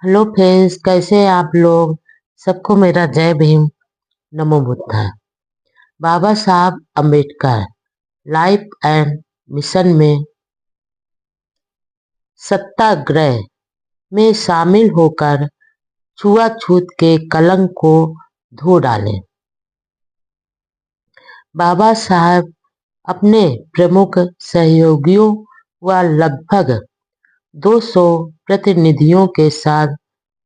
Hello friends, कैसे हैं आप लोग। सबको मेरा जय भीम, नमो बुद्धाय। बाबा Saheb Ambedkar life and mission में सत्याग्रह में शामिल होकर छुआछूत के कलंक को धो डाले। बाबा साहब अपने प्रमुख सहयोगियों व लगभग 200 प्रतिनिधियों के साथ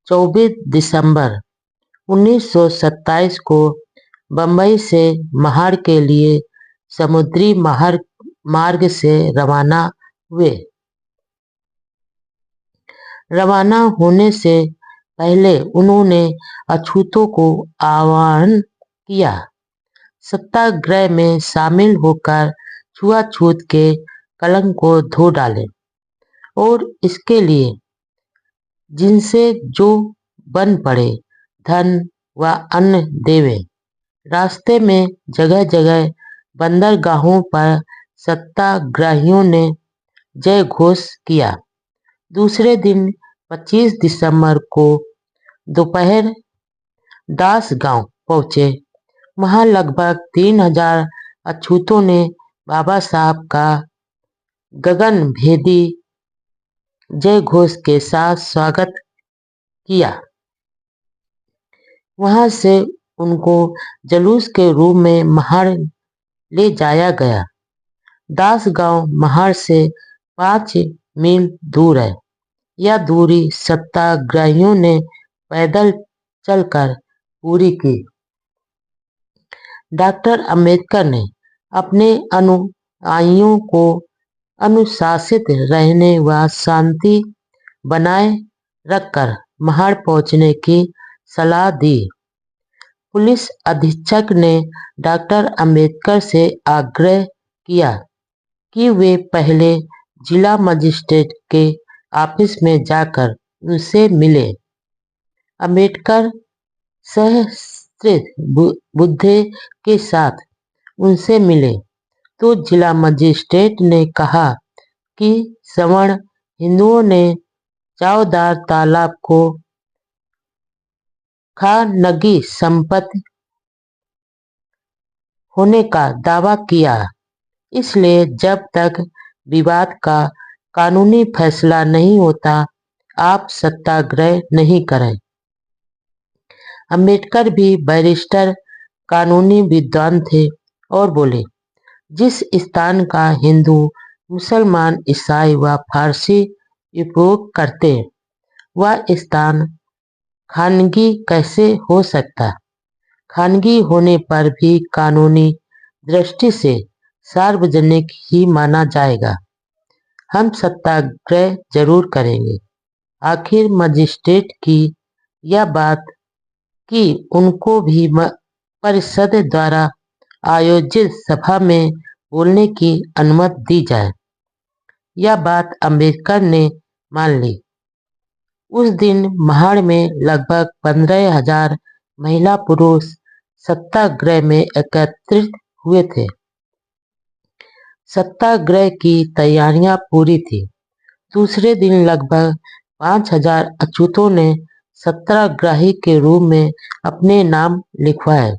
24 दिसंबर 1927 को बंबई से महाड़ के लिए समुद्री मार्ग से रवाना हुए। रवाना होने से पहले उन्होंने अछूतों को आह्वान किया, सत्याग्रह में शामिल होकर छुआछूत के कलंक को धो डालें और इसके लिए जिनसे जो बन पड़े धन व अन्न देवे। रास्ते में जगह जगह बंदरगाहों पर सत्याग्रहियों ने जय घोष किया। दूसरे दिन 25 दिसंबर को दोपहर दास गांव पहुंचे। वहां लगभग 3000 अछूतों ने बाबा साहब का गगनभेदी जय घोष के साथ स्वागत किया। वहां से उनको जुलूस के रूप में महाड़ ले जाया गया। दास गांव महाड़ से 5 मील दूर है। यह दूरी सत्याग्रहियों ने पैदल चलकर पूरी की। डॉक्टर अंबेडकर ने अपने अनुयायियों को अनुशासित रहने व शांति बनाए रखकर महाड़ पहुंचने की सलाह दी। पुलिस अधीक्षक ने डॉक्टर अंबेडकर से आग्रह किया कि वे पहले जिला मजिस्ट्रेट के ऑफिस में जाकर उनसे मिले। अंबेडकर सहस्त्र बुद्धे के साथ उनसे मिले तो जिला मजिस्ट्रेट ने कहा कि सवर्ण हिंदुओं ने चावदार तालाब को खानगी संपत्ति होने का दावा किया, इसलिए जब तक विवाद का कानूनी फैसला नहीं होता आप सत्याग्रह नहीं करें। अंबेडकर भी बैरिस्टर कानूनी विद्वान थे और बोले, जिस स्थान का हिंदू मुसलमान ईसाई व फारसी उपयोग करते वह स्थान खानगी कैसे हो सकता। खानगी होने पर भी कानूनी दृष्टि से सार्वजनिक ही माना जाएगा। हम सत्याग्रह जरूर करेंगे। आखिर मजिस्ट्रेट की यह बात कि उनको भी परिषद द्वारा आयोजित सभा में बोलने की अनुमति दी जाए। यह बात अंबेडकर ने मान ली। उस दिन महाड़ में लगभग 15,000 महिला पुरुष सत्याग्रह में एकत्रित हुए थे। सत्याग्रह की तैयारियां पूरी थी। दूसरे दिन लगभग 5,000 अछूतों ने सत्याग्रही के रूप में अपने नाम लिखवाए।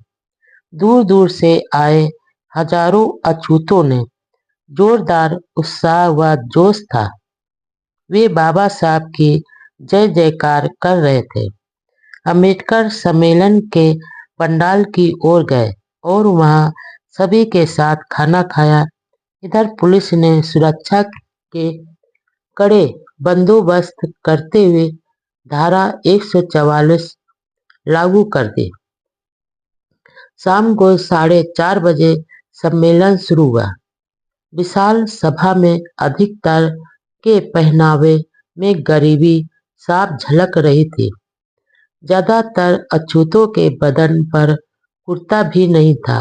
दूर दूर से आए हजारों अछूतों ने जोरदार उत्साह व जोश था। वे बाबा साहब की जय जयकार कर रहे थे। अंबेडकर सम्मेलन के पंडाल की ओर गए और वहां सभी के साथ खाना खाया। इधर पुलिस ने सुरक्षा के कड़े बंदोबस्त करते हुए धारा 144 लागू कर दी। शाम को 4:30 बजे सम्मेलन शुरू हुआ। विशाल सभा में अधिकतर के पहनावे में गरीबी साफ झलक रही थी। ज्यादातर अछूतों के बदन पर कुर्ता भी नहीं था।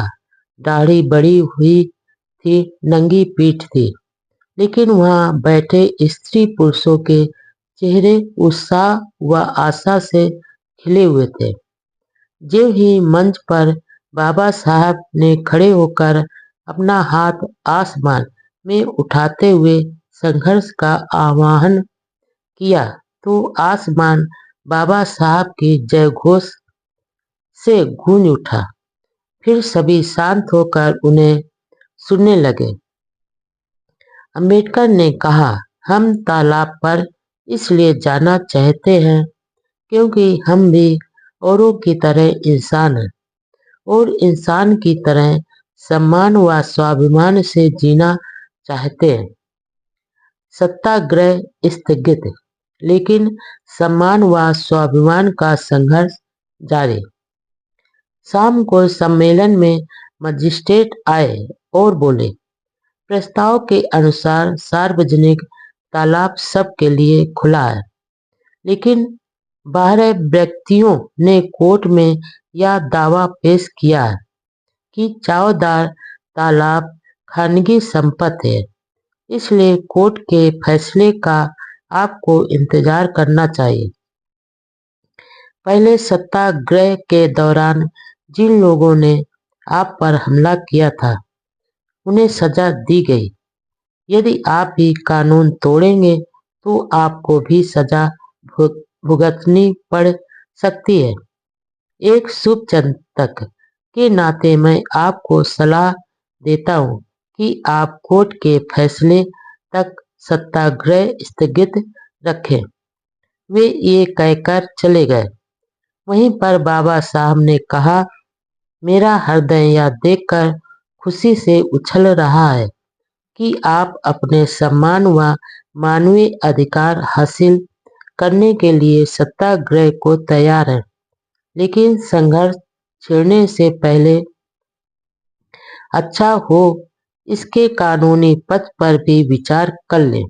दाढ़ी बड़ी हुई थी, नंगी पीठ थी, लेकिन वहां बैठे स्त्री पुरुषों के चेहरे उत्साह व आशा से खिले हुए थे। ज्यों ही मंच पर बाबा साहब ने खड़े होकर अपना हाथ आसमान में उठाते हुए संघर्ष का आह्वान किया तो आसमान बाबा साहब की जयघोष से गूंज उठा। फिर सभी शांत होकर उन्हें सुनने लगे। अंबेडकर ने कहा, हम तालाब पर इसलिए जाना चाहते हैं क्योंकि हम भी औरों की तरह इंसान हैं और इंसान की तरह सम्मान व स्वाभिमान से जीना चाहते हैं। सत्याग्रह स्थगित, लेकिन सम्मान व स्वाभिमान का संघर्ष जारी। शाम को सम्मेलन में मजिस्ट्रेट आए और बोले, प्रस्ताव के अनुसार सार्वजनिक तालाब सबके लिए खुला है, लेकिन 12 व्यक्तियों ने कोर्ट में यह दावा पेश किया है कि चावदार तालाब खानगी संपत्ति है, इसलिए कोर्ट के फैसले का आपको इंतजार करना चाहिए। पहले सत्याग्रह के दौरान जिन लोगों ने आप पर हमला किया था उन्हें सजा दी गई। यदि आप भी कानून तोड़ेंगे तो आपको भी सजा भुगतनी पड़ सकती है। एक शुभचिंतक के नाते मैं आपको सलाह देता हूँ कि आप कोर्ट के फैसले तक सत्याग्रह स्थगित रखें। वे ये कहकर चले गए। वहीं पर बाबा साहब ने कहा, मेरा हृदय यह देखकर खुशी से उछल रहा है कि आप अपने सम्मान व मानवीय अधिकार हासिल करने के लिए सत्याग्रह को तैयार हैं, लेकिन संघर्ष छिड़ने से पहले अच्छा हो इसके कानूनी पथ पर भी विचार कर लें।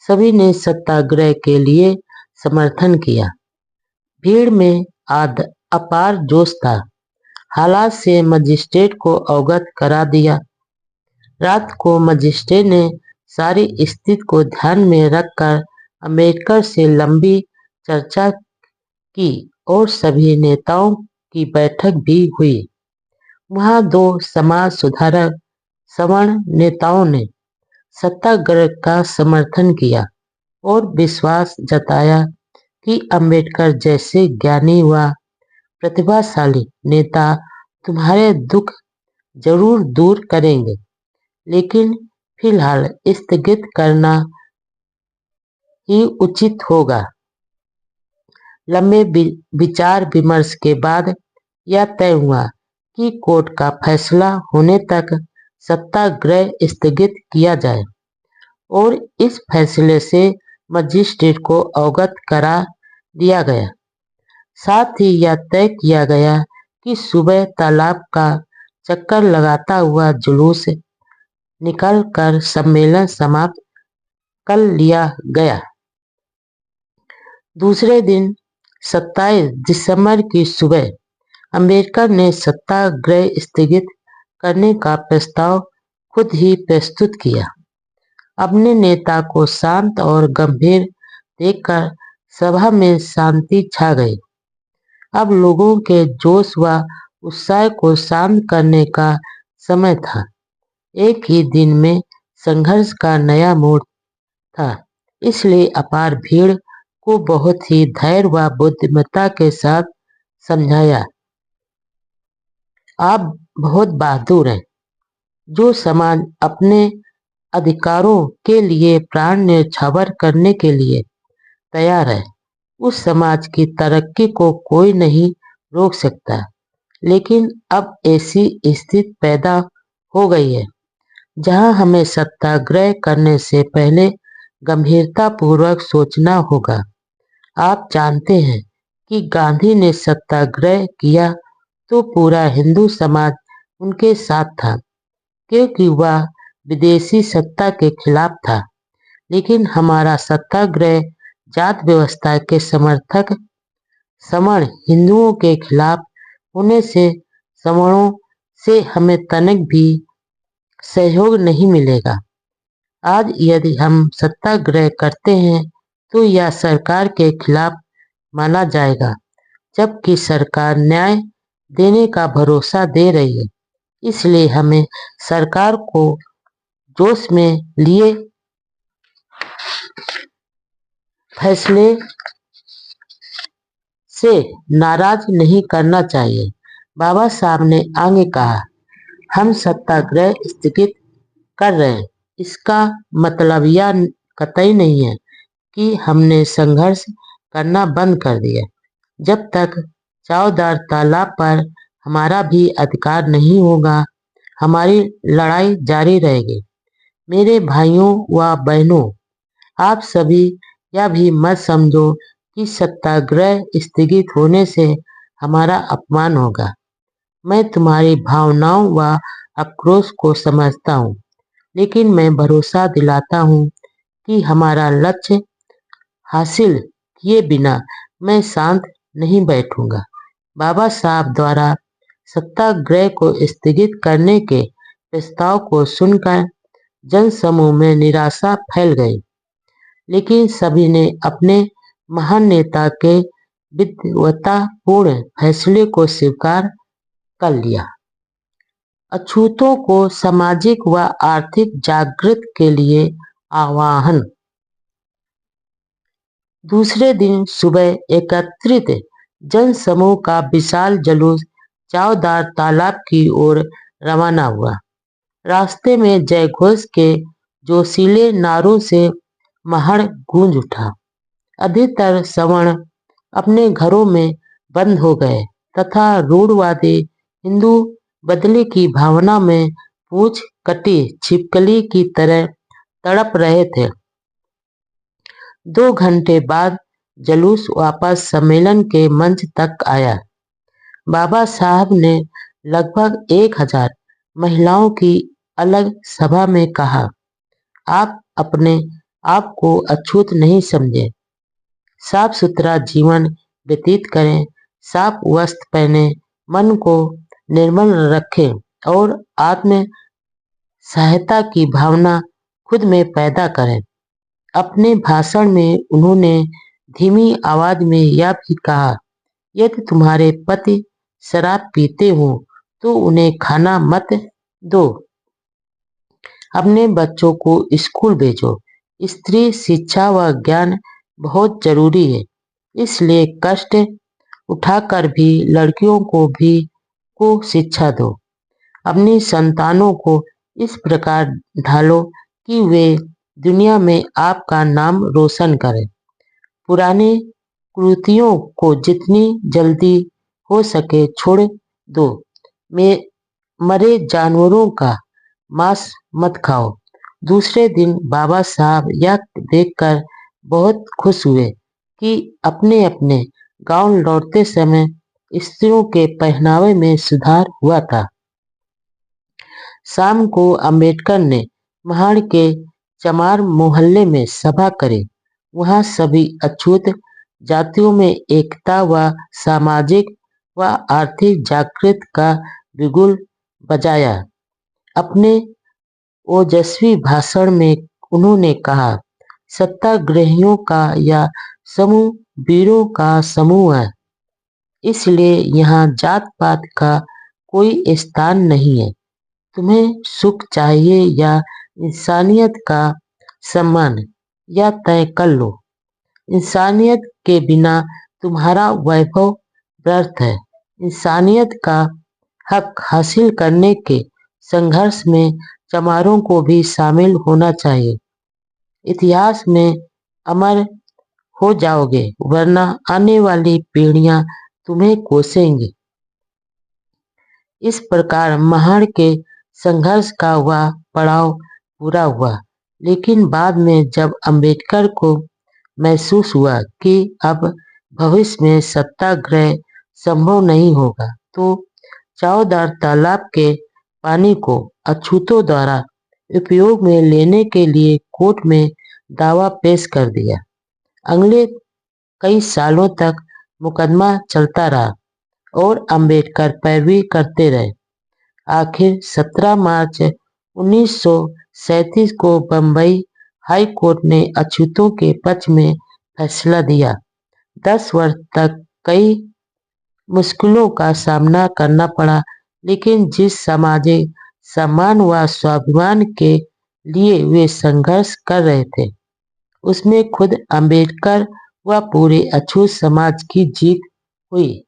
सभी ने सत्याग्रह के लिए समर्थन किया। भीड़ में अपार जोश था। हालात से मजिस्ट्रेट को अवगत करा दिया। रात को मजिस्ट्रेट ने सारी स्थिति को ध्यान में रखकर अंबेडकर से लंबी चर्चा की और सभी नेताओं की बैठक भी हुई। वहां 2 समाज सुधारक सवर्ण नेताओं ने सत्याग्रह का समर्थन किया और विश्वास जताया कि अंबेडकर जैसे ज्ञानी व प्रतिभाशाली नेता तुम्हारे दुख जरूर दूर करेंगे, लेकिन फिलहाल स्थगित करना ही उचित होगा। लंबे विचार विमर्श के बाद यह तय हुआ कि कोर्ट का फैसला होने तक सत्याग्रह स्थगित किया जाए और इस फैसले से मजिस्ट्रेट को अवगत करा दिया गया। साथ ही यह तय किया गया कि सुबह तालाब का चक्कर लगाता हुआ जुलूस निकाल कर सम्मेलन समाप्त कर लिया गया। दूसरे दिन 27 दिसंबर की सुबह अंबेडकर ने सत्याग्रह स्थगित करने का प्रस्ताव खुद ही प्रस्तुत किया। अपने नेता को शांत और गंभीर देखकर सभा में शांति छा गई। अब लोगों के जोश व उत्साह को शांत करने का समय था। एक ही दिन में संघर्ष का नया मोड़ था, इसलिए अपार भीड़ को बहुत ही धैर्य व बुद्धिमत्ता के साथ समझाया। आप बहुत बहादुर हैं। जो समाज अपने अधिकारों के लिए प्राण न्यौछावर करने के लिए तैयार है, उस समाज की तरक्की को कोई नहीं रोक सकता। लेकिन अब ऐसी स्थिति पैदा हो गई है जहां हमें सत्याग्रह करने से पहले गंभीरतापूर्वक सोचना होगा। आप जानते हैं कि गांधी ने सत्याग्रह किया तो पूरा हिंदू समाज उनके साथ था, क्योंकि वह विदेशी सत्ता के खिलाफ था। लेकिन हमारा सत्याग्रह जात व्यवस्था के समर्थक सवर्ण हिंदुओं के खिलाफ होने से सवर्णों से हमें तनिक भी सहयोग नहीं मिलेगा। आज यदि हम सत्याग्रह करते हैं तो यह सरकार के खिलाफ माना जाएगा, जबकि सरकार न्याय देने का भरोसा दे रही है। इसलिए हमें सरकार को जोश में लिए फैसले से नाराज नहीं करना चाहिए। बाबा साहब ने आगे कहा, हम सत्याग्रह स्थगित कर रहे हैं। इसका मतलब यह कतई नहीं है कि हमने संघर्ष करना बंद कर दिया। जब तक चावदार तालाब पर हमारा भी अधिकार नहीं होगा, हमारी लड़ाई जारी रहेगी। मेरे भाइयों व बहनों, आप सभी यह भी मत समझो कि सत्याग्रह स्थगित होने से हमारा अपमान होगा। मैं तुम्हारी भावनाओं व आक्रोश को समझता हूँ, लेकिन मैं भरोसा दिलाता हूँ कि हमारा लक्ष्य हासिल किए बिना मैं शांत नहीं बैठूंगा। बाबा साहब द्वारा सत्याग्रह को स्थगित करने के प्रस्ताव को सुनकर जनसमूह में निराशा फैल गई, लेकिन सभी ने अपने महान नेता के विद्वतापूर्ण फैसले को स्वीकार कर लिया। अछूतों को सामाजिक व आर्थिक जागृति के लिए आह्वान। दूसरे दिन सुबह एकत्रित जनसमूह का विशाल जुलूस चावदार तालाब की ओर रवाना हुआ। रास्ते में जयघोष के जोशीले नारों से महड़ गूंज उठा। अधिकतर सवर्ण अपने घरों में बंद हो गए तथा रूढ़वादी हिंदू बदले की भावना में पूछ कटी छिपकली की तरह तड़प रहे थे। 2 घंटे बाद जुलूस वापस सम्मेलन के मंच तक आया। बाबा साहब ने लगभग 1000 महिलाओं की अलग सभा में कहा, आप अपने आप को अछूत नहीं समझे। साफ सुथरा जीवन व्यतीत करें, साफ वस्त्र पहने, मन को निर्मल रखें और आत्म सहायता की भावना खुद में पैदा करें। अपने भाषण में उन्होंने धीमी आवाज में यह भी कहा, यदि तुम्हारे पति शराब पीते हो तो उन्हें खाना मत दो। अपने बच्चों को स्कूल भेजो। स्त्री शिक्षा व ज्ञान बहुत जरूरी है, इसलिए कष्ट उठाकर भी लड़कियों को शिक्षा दो। अपनी संतानों को इस प्रकार ढालो कि वे दुनिया में आपका नाम रोशन करें। पुरानी कुरीतियों को जितनी जल्दी हो सके छोड़ दो। मरे जानवरों का मांस मत खाओ। दूसरे दिन बाबा साहब यह देखकर बहुत खुश हुए कि अपने अपने गांव लौटते समय स्त्रियों के पहनावे में सुधार हुआ था। शाम को अंबेडकर ने महाड़ के चमार मोहल्ले में सभा करी। वहां सभी अछूत जातियों में एकता व सामाजिक व आर्थिक जागृति का बिगुल बजाया। अपने ओजस्वी भाषण में उन्होंने कहा, सत्याग्रहियों का यह समूह वीरों का समूह है, इसलिए यहाँ जात पात का कोई स्थान नहीं है। तुम्हें सुख चाहिए या इंसानियत का सम्मान, यह तय कर लो। इंसानियत के बिना तुम्हारा वैभव व्यर्थ है। इंसानियत का हक हासिल करने के संघर्ष में चमारों को भी शामिल होना चाहिए। इतिहास में अमर हो जाओगे, वरना आने वाली पीढ़ियां तुम्हें कोसेंगी। इस प्रकार महाड़ के संघर्ष का वह पड़ाव पूरा हुआ, लेकिन बाद में जब अंबेडकर को महसूस हुआ कि अब भविष्य में सत्याग्रह संभव नहीं होगा, तो चावदार तालाब के पानी को अछूतों द्वारा उपयोग में लेने के लिए कोर्ट में दावा पेश कर दिया। अगले कई सालों तक मुकदमा चलता रहा और अंबेडकर पैरवी करते रहे। आखिर 17 मार्च 1937 को बम्बई हाई कोर्ट ने अछूतों के पक्ष में फैसला दिया। 10 वर्ष तक कई मुश्किलों का सामना करना पड़ा, लेकिन जिस सामाजिक सम्मान व स्वाभिमान के लिए वे संघर्ष कर रहे थे, उसमें खुद अंबेडकर व पूरे अछूत समाज की जीत हुई।